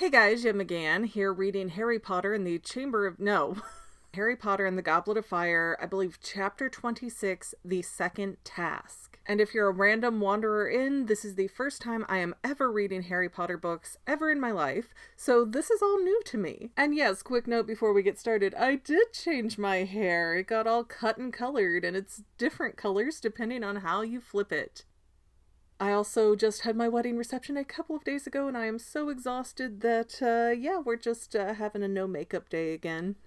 Hey guys, Jim McGann here reading Harry Potter and the Chamber of... No. Harry Potter and the Goblet of Fire, I believe chapter 26, The Second Task. And if you're a random wanderer in, this is the first time I am ever reading Harry Potter books ever in my life, so this is all new to me. And yes, quick note before we get started, I did change my hair. It got all cut and colored, and it's different colors depending on how you flip it. I also just had my wedding reception a couple of days ago, and I am so exhausted that, we're just having a no makeup day again.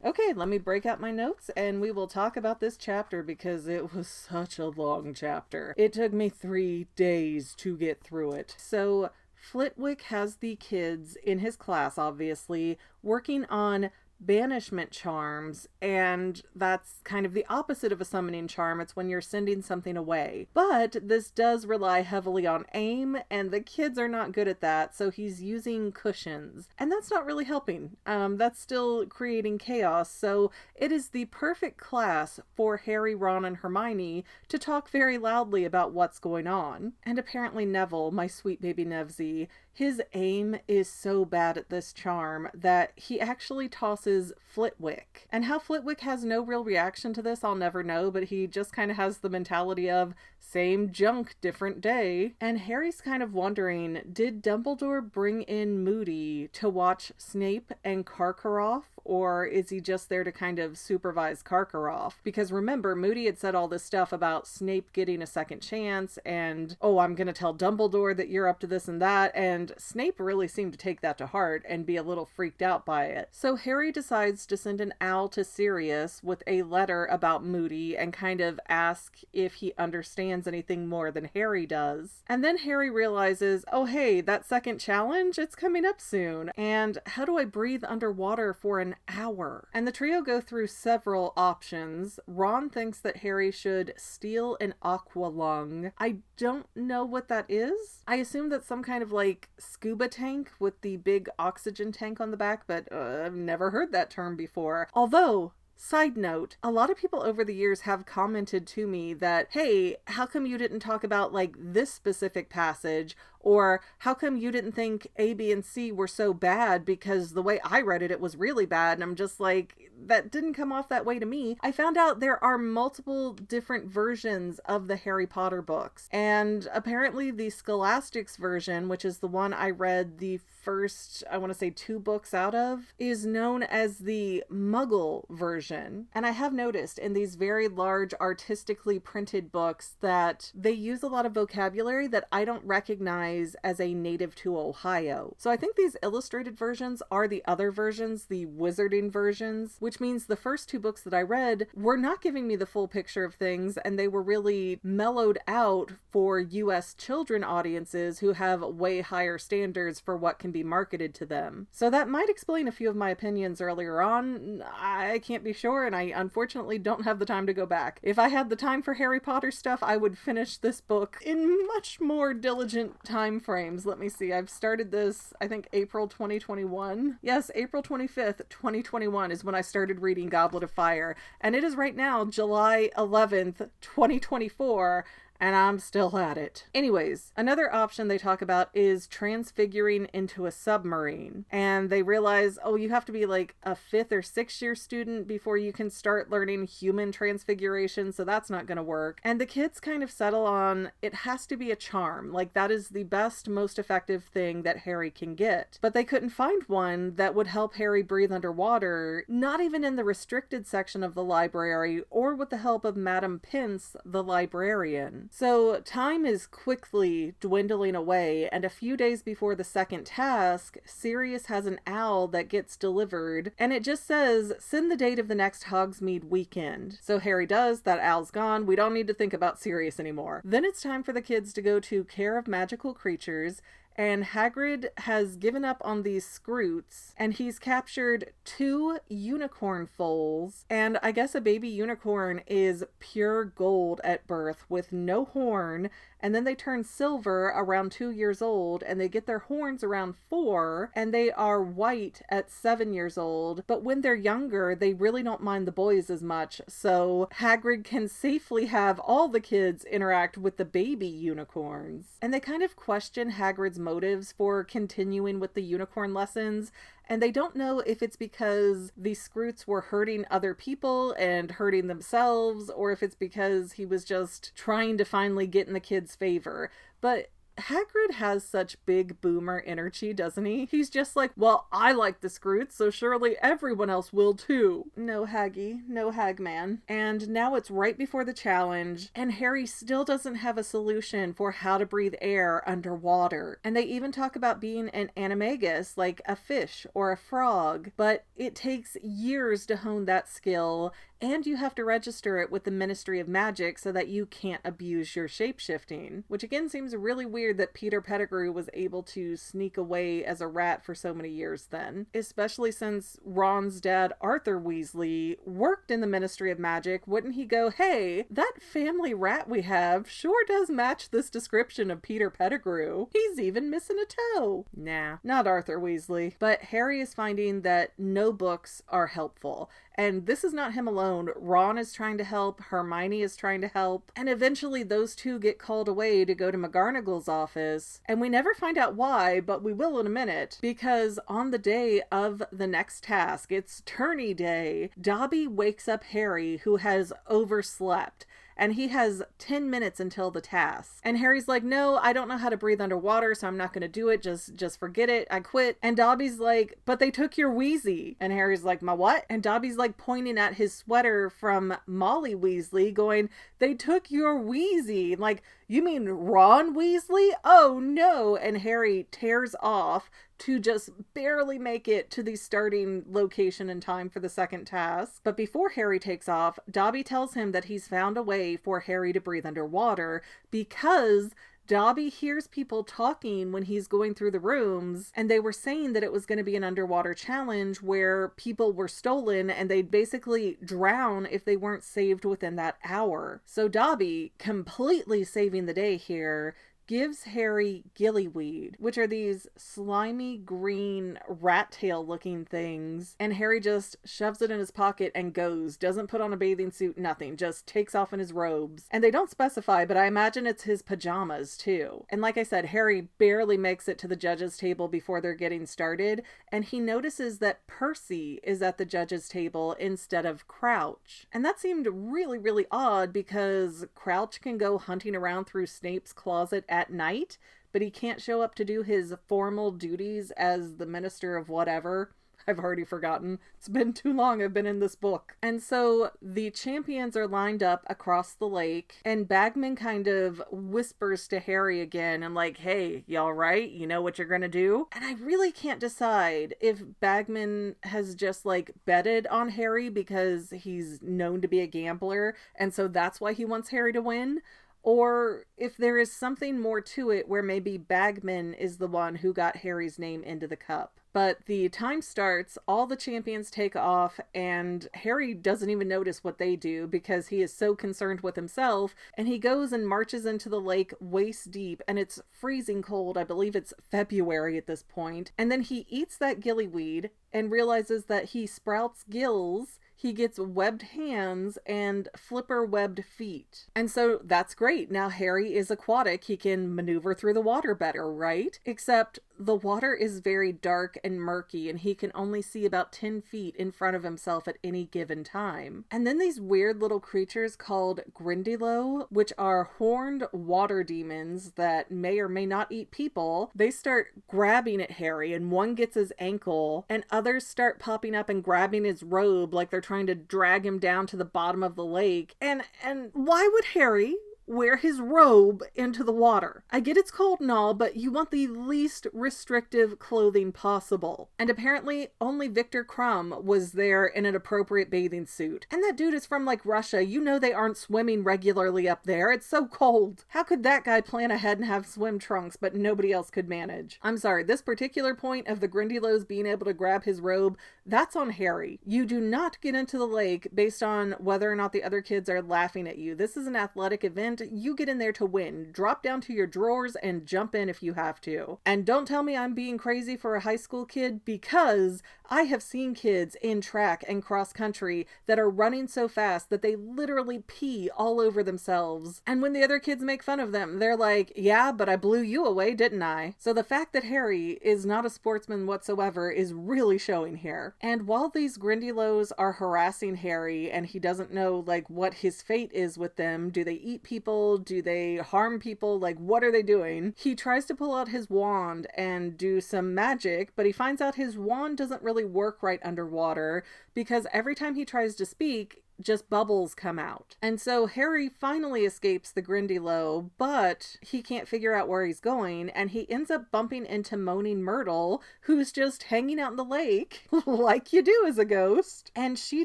Okay, let me break out my notes, and we will talk about this chapter because it was such a long chapter. It took me 3 days to get through it. So, Flitwick has the kids in his class, obviously, working on banishment charms, and that's kind of the opposite of a summoning charm. It's when you're sending something away. But this does rely heavily on aim, and the kids are not good at that, so he's using cushions. And that's not really helping. That's still creating chaos, so it is the perfect class for Harry, Ron, and Hermione to talk very loudly about what's going on. And apparently Neville, my sweet baby Nevsy, his aim is so bad at this charm that he actually tosses Flitwick. And how Flitwick has no real reaction to this, I'll never know, but he just kind of has the mentality of same junk, different day. And Harry's kind of wondering, did Dumbledore bring in Moody to watch Snape and Karkaroff, or is he just there to kind of supervise Karkaroff? Because remember, Moody had said all this stuff about Snape getting a second chance, and, oh, I'm gonna tell Dumbledore that you're up to this and that, and Snape really seemed to take that to heart and be a little freaked out by it. So Harry decides to send an owl to Sirius with a letter about Moody and kind of ask if he understands anything more than Harry does. And then Harry realizes, oh hey, that second challenge, it's coming up soon. And how do I breathe underwater for an hour? And the trio go through several options. Ron thinks that Harry should steal an aqua lung. I don't know what that is. I assume that's some kind of like scuba tank with the big oxygen tank on the back, but I've never heard that term before. Although, side note, a lot of people over the years have commented to me that, hey, how come you didn't talk about like this specific passage? Or how come you didn't think A, B, and C were so bad? Because the way I read it, it was really bad. And I'm just like, that didn't come off that way to me. I found out there are multiple different versions of the Harry Potter books. And apparently the Scholastic's version, which is the one I read the first, I want to say 2 books out of, is known as the Muggle version. And I have noticed in these very large artistically printed books that they use a lot of vocabulary that I don't recognize as a native to Ohio. So I think these illustrated versions are the other versions, the wizarding versions, which means the first 2 books that I read were not giving me the full picture of things, and they were really mellowed out for US children audiences who have way higher standards for what can be marketed to them. So that might explain a few of my opinions earlier on. I can't be sure, and I unfortunately don't have the time to go back. If I had the time for Harry Potter stuff, I would finish this book in much more diligent time frames. Let me see. I've started this, I think, April 2021. Yes, April 25th, 2021 is when I started reading Goblet of Fire. And it is right now, July 11th, 2024. And I'm still at it. Anyways, another option they talk about is transfiguring into a submarine. And they realize, oh, you have to be like a 5th or 6th year student before you can start learning human transfiguration, so that's not gonna work. And the kids kind of settle on, it has to be a charm. Like, that is the best, most effective thing that Harry can get. But they couldn't find one that would help Harry breathe underwater, not even in the restricted section of the library, or with the help of Madame Pince, the librarian. So time is quickly dwindling away, and a few days before the second task, Sirius has an owl that gets delivered, and it just says, send the date of the next Hogsmeade weekend. So Harry does, that owl's gone, we don't need to think about Sirius anymore. Then it's time for the kids to go to Care of Magical Creatures, and Hagrid has given up on these Scroots, and he's captured 2 unicorn foals, and I guess a baby unicorn is pure gold at birth with no horn, and then they turn silver around 2 years old, and they get their horns around 4, and they are white at 7 years old. But when they're younger, they really don't mind the boys as much, so Hagrid can safely have all the kids interact with the baby unicorns. And they kind of question Hagrid's motives for continuing with the unicorn lessons, and they don't know if it's because the Scroots were hurting other people and hurting themselves, or if it's because he was just trying to finally get in the kids' favor. But Hagrid has such big boomer energy, doesn't he? He's just like, well, I like the Scroots, so surely everyone else will too. No Haggy, no Hagman. And now it's right before the challenge, and Harry still doesn't have a solution for how to breathe air underwater. And they even talk about being an animagus, like a fish or a frog, but it takes years to hone that skill, and you have to register it with the Ministry of Magic so that you can't abuse your shapeshifting. Which again seems really weird that Peter Pettigrew was able to sneak away as a rat for so many years then. Especially since Ron's dad, Arthur Weasley, worked in the Ministry of Magic. Wouldn't he go, hey, that family rat we have sure does match this description of Peter Pettigrew. He's even missing a toe. Nah, not Arthur Weasley. But Harry is finding that no books are helpful. And this is not him alone. Ron is trying to help, Hermione is trying to help, and eventually those two get called away to go to McGonagall's office. And we never find out why, but we will in a minute, because on the day of the next task, it's tourney day, Dobby wakes up Harry, who has overslept. And he has 10 minutes until the task. And Harry's like, no, I don't know how to breathe underwater, so I'm not going to do it. Just forget it. I quit. And Dobby's like, but they took your Wheezy. And Harry's like, my what? And Dobby's like pointing at his sweater from Molly Weasley going, they took your Wheezy. Like, you mean Ron Weasley? Oh no. And Harry tears off to just barely make it to the starting location in time for the second task. But before Harry takes off, Dobby tells him that he's found a way for Harry to breathe underwater because Dobby hears people talking when he's going through the rooms, and they were saying that it was going to be an underwater challenge where people were stolen and they'd basically drown if they weren't saved within that hour. So Dobby, completely saving the day here, gives Harry gillyweed, which are these slimy green rat tail looking things, and Harry just shoves it in his pocket and goes, doesn't put on a bathing suit, nothing, just takes off in his robes. And they don't specify, but I imagine it's his pajamas too. And like I said, Harry barely makes it to the judges table before they're getting started, and he notices that Percy is at the judges table instead of Crouch. And that seemed really, really odd because Crouch can go hunting around through Snape's closet at night, but he can't show up to do his formal duties as the minister of whatever. I've already forgotten. It's been too long I've been in this book. And so the champions are lined up across the lake, and Bagman kind of whispers to Harry again and like, hey, y'all right? You know what you're gonna do? And I really can't decide if Bagman has just like betted on Harry because he's known to be a gambler, and so that's why he wants Harry to win, or if there is something more to it where maybe Bagman is the one who got Harry's name into the cup. But the time starts, all the champions take off, and Harry doesn't even notice what they do because he is so concerned with himself, and he goes and marches into the lake waist deep, and it's freezing cold. I believe it's February at this point. And then he eats that gillyweed and realizes that he sprouts gills. He gets webbed hands and flipper webbed feet. And so that's great. Now Harry is aquatic. He can maneuver through the water better, right? Except the water is very dark and murky, and he can only see about 10 feet in front of himself at any given time. And then these weird little creatures called Grindylow, which are horned water demons that may or may not eat people, they start grabbing at Harry, and one gets his ankle, and others start popping up and grabbing his robe like they're trying to drag him down to the bottom of the lake. And why would Harry wear his robe into the water? I get it's cold and all, but you want the least restrictive clothing possible. And apparently only Victor Crumb was there in an appropriate bathing suit. And that dude is from like Russia. You know they aren't swimming regularly up there. It's so cold. How could that guy plan ahead and have swim trunks, but nobody else could manage? I'm sorry, this particular point of the Grindylows being able to grab his robe, that's on Harry. You do not get into the lake based on whether or not the other kids are laughing at you. This is an athletic event. tournament, you get in there to win. Drop down to your drawers and jump in if you have to. And don't tell me I'm being crazy for a high school kid, because I have seen kids in track and cross country that are running so fast that they literally pee all over themselves. And when the other kids make fun of them, they're like, yeah, but I blew you away, didn't I? So the fact that Harry is not a sportsman whatsoever is really showing here. And while these Grindylows are harassing Harry and he doesn't know like what his fate is with them, do they eat people? Do they harm people? Like, what are they doing? He tries to pull out his wand and do some magic, but he finds out his wand doesn't really work right underwater, because every time he tries to speak, just bubbles come out. And so Harry finally escapes the Grindylow, but he can't figure out where he's going, and he ends up bumping into Moaning Myrtle, who's just hanging out in the lake, like you do as a ghost. And she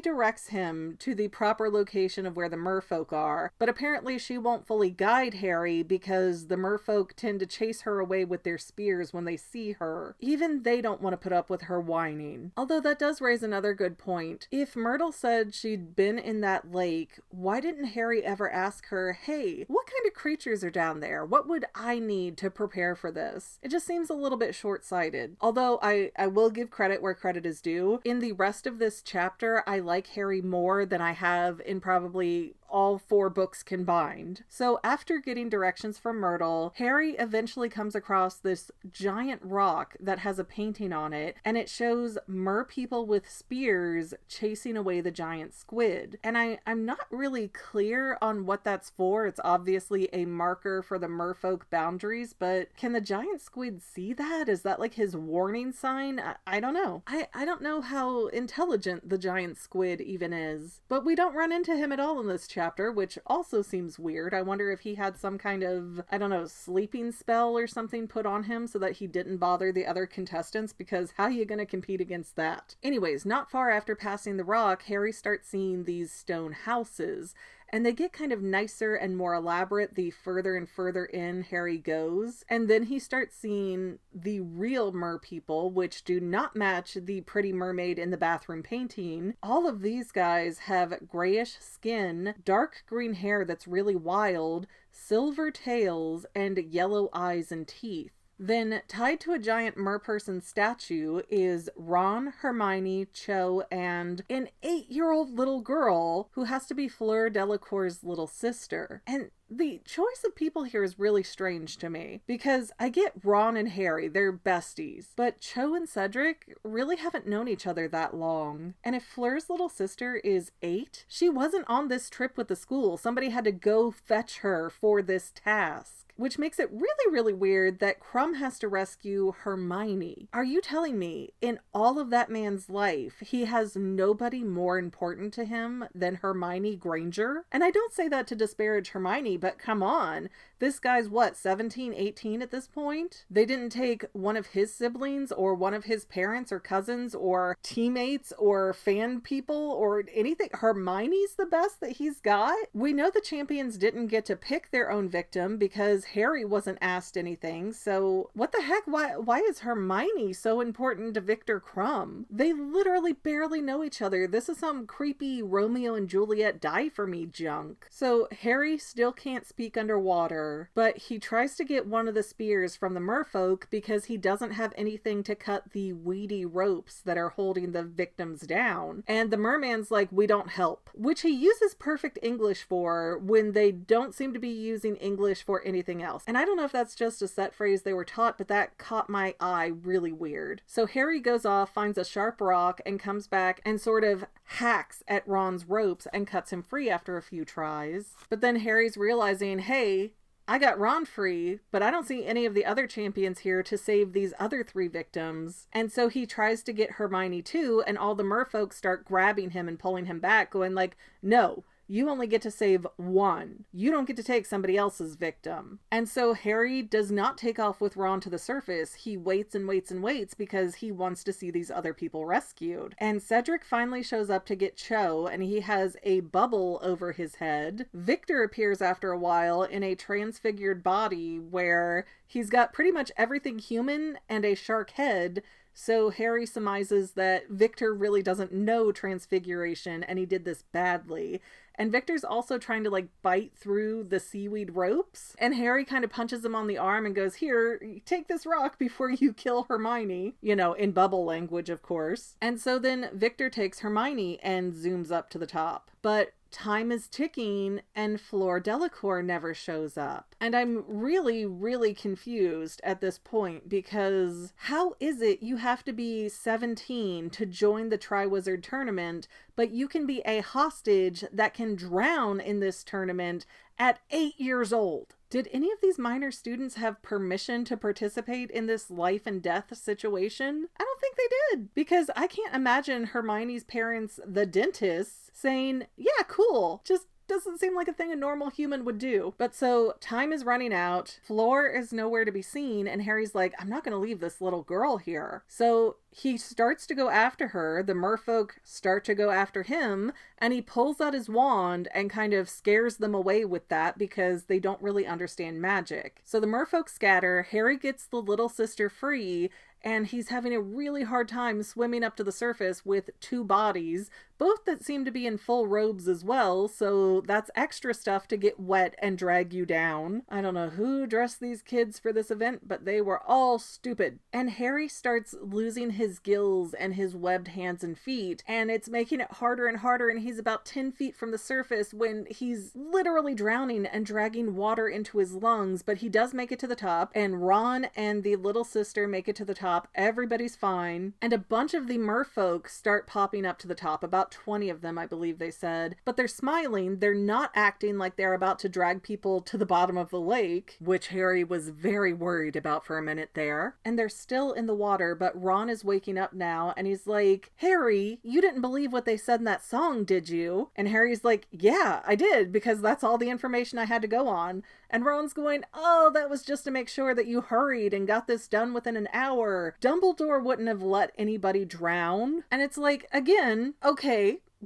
directs him to the proper location of where the merfolk are, but apparently she won't fully guide Harry because the merfolk tend to chase her away with their spears when they see her. Even they don't want to put up with her whining. Although that does raise another good point. If Myrtle said she'd been in that lake, why didn't Harry ever ask her, hey, what kind of creatures are down there? What would I need to prepare for this? It just seems a little bit short-sighted. Although I will give credit where credit is due. In the rest of this chapter, I like Harry more than I have in probably all 4 books combined. So after getting directions from Myrtle, Harry eventually comes across this giant rock that has a painting on it, and it shows mer people with spears chasing away the giant squid. And I'm not really clear on what that's for. It's obviously a marker for the merfolk boundaries, but can the giant squid see that? Is that like his warning sign? I don't know. I don't know how intelligent the giant squid even is. But we don't run into him at all in this chapter, which also seems weird. I wonder if he had some kind of, I don't know, sleeping spell or something put on him so that he didn't bother the other contestants, because how are you going to compete against that? Anyways, not far after passing the rock, Harry starts seeing these stone houses, and they get kind of nicer and more elaborate the further and further in Harry goes. And then he starts seeing the real mer people, which do not match the pretty mermaid in the bathroom painting. All of these guys have grayish skin, dark green hair that's really wild, silver tails, and yellow eyes and teeth. Then, tied to a giant merperson statue is Ron, Hermione, Cho, and an 8-year-old little girl who has to be Fleur Delacour's little sister. And the choice of people here is really strange to me, because I get Ron and Harry, they're besties, but Cho and Cedric really haven't known each other that long. And if Fleur's little sister is 8, she wasn't on this trip with the school. Somebody had to go fetch her for this task. Which makes it really, really weird that Krum has to rescue Hermione. Are you telling me, in all of that man's life, he has nobody more important to him than Hermione Granger? And I don't say that to disparage Hermione, but come on. This guy's what, 17, 18 at this point? They didn't take one of his siblings or one of his parents or cousins or teammates or fan people or anything. Hermione's the best that he's got? We know the champions didn't get to pick their own victim because Harry wasn't asked anything, so what the heck? Why is Hermione so important to Victor Krum? They literally barely know each other. This is some creepy Romeo and Juliet die for me junk. So Harry still can't speak underwater, but he tries to get one of the spears from the merfolk because he doesn't have anything to cut the weedy ropes that are holding the victims down. And the merman's like, we don't help, which he uses perfect English for when they don't seem to be using English for anything else. And I don't know if that's just a set phrase they were taught, but that caught my eye really weird. So Harry goes off, finds a sharp rock, and comes back and sort of hacks at Ron's ropes and cuts him free after a few tries. But then Harry's realizing, hey, I got Ron free, but I don't see any of the other champions here to save these other 3 victims. And so he tries to get Hermione too, and all the merfolk start grabbing him and pulling him back, going like, no, you only get to save one. You don't get to take somebody else's victim. And so Harry does not take off with Ron to the surface. He waits and waits and waits because he wants to see these other people rescued. And Cedric finally shows up to get Cho, and he has a bubble over his head. Victor appears after a while in a transfigured body where he's got pretty much everything human and a shark head, So Harry surmises that Victor really doesn't know transfiguration and he did this badly. And Victor's also trying to like bite through the seaweed ropes. And Harry kind of punches him on the arm and goes, "Here, take this rock before you kill Hermione." You know, in bubble language, of course. And so then Victor takes Hermione and zooms up to the top. But time is ticking and Fleur Delacour never shows up. And I'm really, really confused at this point because how is it you have to be 17 to join the TriWizard Tournament, but you can be a hostage that can drown in this tournament at 8 years old? Did any of these minor students have permission to participate in this life and death situation? I don't think they did, because I can't imagine Hermione's parents, the dentists, saying, "Yeah, cool, just doesn't seem like a thing a normal human would do." But so time is running out, Fleur is nowhere to be seen, and Harry's like, "I'm not going to leave this little girl here." So he starts to go after her, the merfolk start to go after him, and he pulls out his wand and kind of scares them away with that because they don't really understand magic. So the merfolk scatter, Harry gets the little sister free, and he's having a really hard time swimming up to the surface with two bodies, both that seem to be in full robes as well, so that's extra stuff to get wet and drag you down. I don't know who dressed these kids for this event, but they were all stupid. And Harry starts losing his gills and his webbed hands and feet, and it's making it harder and harder, and he's about 10 feet from the surface when he's literally drowning and dragging water into his lungs, but he does make it to the top, and Ron and the little sister make it to the top. Everybody's fine, and a bunch of the merfolk start popping up to the top, about 20 of them, I believe they said, but they're smiling. They're not acting like they're about to drag people to the bottom of the lake, which Harry was very worried about for a minute there. And they're still in the water, but Ron is waking up now, and he's like, "Harry, you didn't believe what they said in that song, did you?" And Harry's like, "Yeah, I did, because that's all the information I had to go on." And Ron's going, "Oh, that was just to make sure that you hurried and got this done within an hour. Dumbledore wouldn't have let anybody drown." And it's like, again, okay,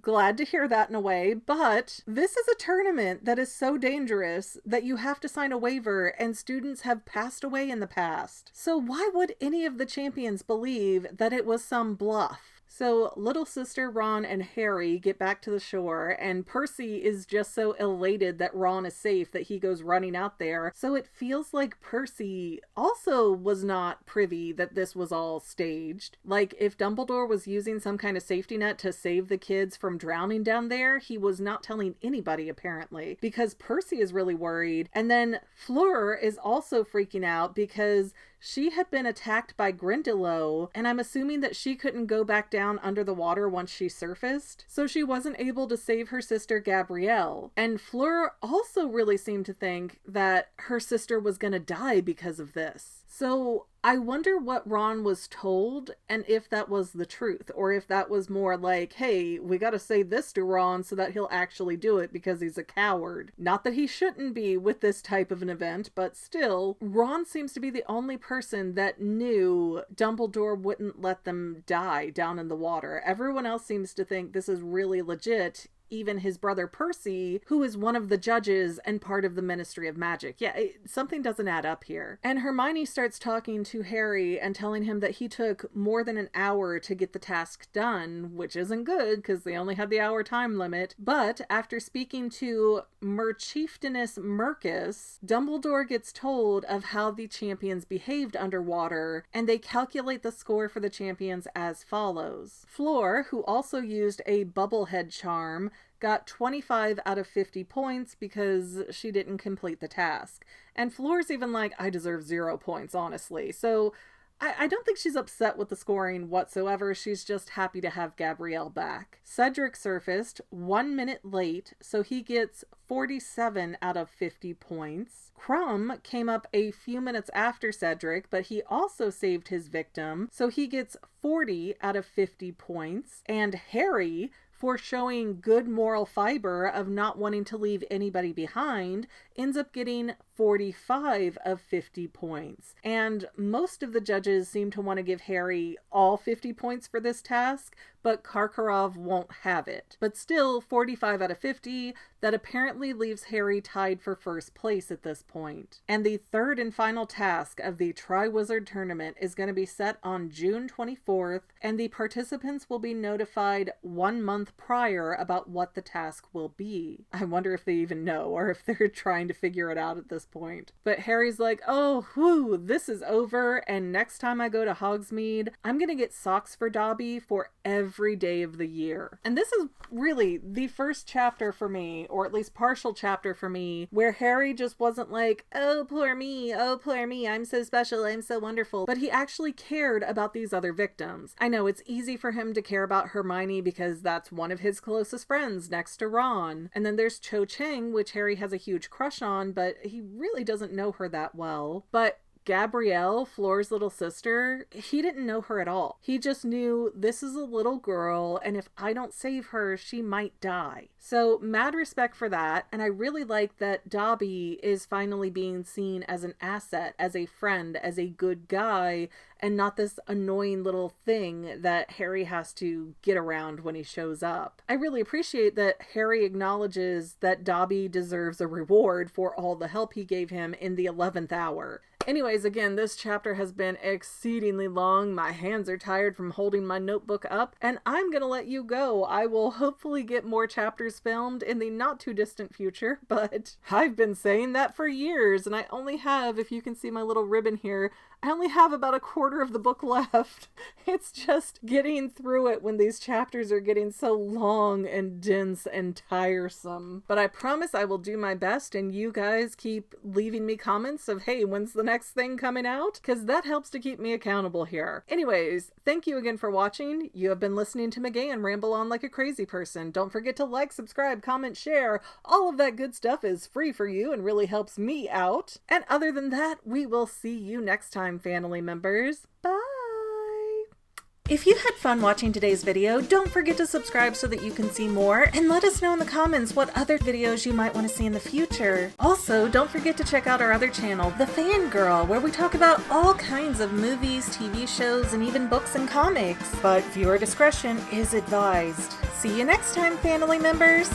glad to hear that in a way, but this is a tournament that is so dangerous that you have to sign a waiver, and students have passed away in the past. So why would any of the champions believe that it was some bluff? So little sister Ron and Harry get back to the shore, and Percy is just so elated that Ron is safe that he goes running out there. So it feels like Percy also was not privy that this was all staged. Like, if Dumbledore was using some kind of safety net to save the kids from drowning down there, he was not telling anybody apparently, because Percy is really worried. And then Fleur is also freaking out because she had been attacked by Grindylow, and I'm assuming that she couldn't go back down under the water once she surfaced, so she wasn't able to save her sister Gabrielle. And Fleur also really seemed to think that her sister was gonna die because of this. So I wonder what Ron was told and if that was the truth, or if that was more like, hey, we gotta say this to Ron so that he'll actually do it because he's a coward. Not that he shouldn't be with this type of an event, but still, Ron seems to be the only person that knew Dumbledore wouldn't let them die down in the water. Everyone else seems to think this is really legit. Even his brother Percy, who is one of the judges and part of the Ministry of Magic. Yeah, something doesn't add up here. And Hermione starts talking to Harry and telling him that he took more than an hour to get the task done, which isn't good because they only had the hour time limit. But after speaking to Merchieftainess Mercus, Dumbledore gets told of how the champions behaved underwater, and they calculate the score for the champions as follows. Fleur, who also used a bubblehead charm, got 25 out of 50 points because she didn't complete the task. And Fleur's even like, I deserve 0 points, honestly. So I don't think she's upset with the scoring whatsoever. She's just happy to have Gabrielle back. Cedric surfaced 1 minute late, so he gets 47 out of 50 points. Crumb came up a few minutes after Cedric, but he also saved his victim, so he gets 40 out of 50 points. And Harry, for showing good moral fiber of not wanting to leave anybody behind, ends up getting 45 of 50 points. And most of the judges seem to want to give Harry all 50 points for this task, but Karkaroff won't have it. But still, 45 out of 50, that apparently leaves Harry tied for first place at this point. And the third and final task of the TriWizard Tournament is going to be set on June 24th, and the participants will be notified 1 month prior about what the task will be. I wonder if they even know, or if they're trying to figure it out at this point. But Harry's like, oh, whew, this is over, and next time I go to Hogsmeade, I'm gonna get socks for Dobby for every day of the year. And this is really the first chapter for me, or at least partial chapter for me, where Harry just wasn't like, oh poor me, I'm so special, I'm so wonderful, but he actually cared about these other victims. I know it's easy for him to care about Hermione because that's one of his closest friends next to Ron. And then there's Cho Chang, which Harry has a huge crush on, but he really doesn't know her that well. But Gabrielle, Floor's little sister, he didn't know her at all. He just knew this is a little girl, and if I don't save her, she might die. So mad respect for that, and I really like that Dobby is finally being seen as an asset, as a friend, as a good guy, and not this annoying little thing that Harry has to get around when he shows up. I really appreciate that Harry acknowledges that Dobby deserves a reward for all the help he gave him in the 11th hour. Anyways, again, this chapter has been exceedingly long. My hands are tired from holding my notebook up, and I'm gonna let you go. I will hopefully get more chapters filmed in the not too distant future, but I've been saying that for years, and I only have, if you can see my little ribbon here, I only have about a quarter of the book left. It's just getting through it when these chapters are getting so long and dense and tiresome. But I promise I will do my best, and you guys keep leaving me comments of, hey, when's the next thing coming out? Because that helps to keep me accountable here. Anyways, thank you again for watching. You have been listening to McGann ramble on like a crazy person. Don't forget to like, subscribe, comment, share. All of that good stuff is free for you and really helps me out. And other than that, we will see you next time, Fanily members. Bye! If you had fun watching today's video, don't forget to subscribe so that you can see more, and let us know in the comments what other videos you might want to see in the future. Also, don't forget to check out our other channel, The Fangirl, where we talk about all kinds of movies, TV shows, and even books and comics. But viewer discretion is advised. See you next time, Fanily members!